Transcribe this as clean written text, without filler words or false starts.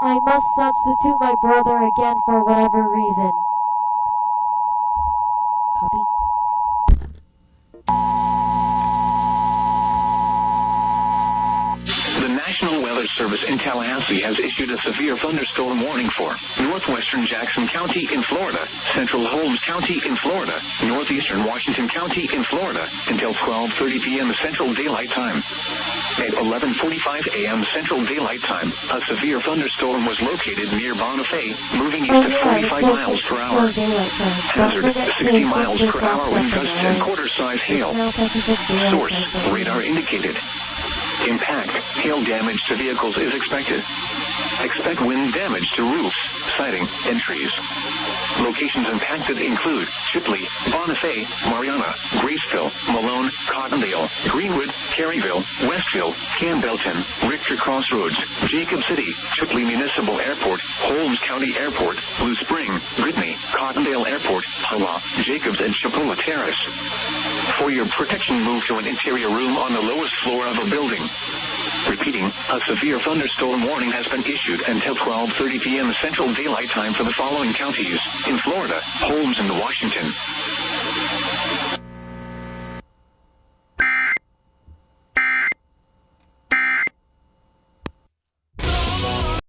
I must substitute my brother again for whatever reason. Copy. The National Weather Service in Tallahassee has issued a severe thunderstorm warning for northwestern Jackson County in Florida, central Holmes County in Florida, northeastern Washington County in Florida until 12:30 p.m. Central Daylight Time. At 11:45 a.m. Central Daylight Time, a severe thunderstorm was located near Bonifay, moving east at 45 miles per hour. Hazard, 60 miles per hour wind gusts and quarter-size hail. Source, radar indicated. Impact, hail damage to vehicles is expected. Expect wind damage to roofs, siding, and trees. Locations impacted include Chipley, Bonifay, Mariana, Graceville, Malone, Cottondale, Greenwood, Caryville, Westville, Campbellton, Richter Crossroads, Jacob City, Chipley Municipal Airport, Holmes County Airport, Blue Spring, Brittany, Cottondale Airport, Hawa, Jacobs, and Chipola Terrace. For your protection, move to an interior room on the lowest floor of a building. Repeating, a severe thunderstorm warning has been issued until 12:30 p.m. Central Daylight Time for the following counties in Florida, Holmes, and Washington.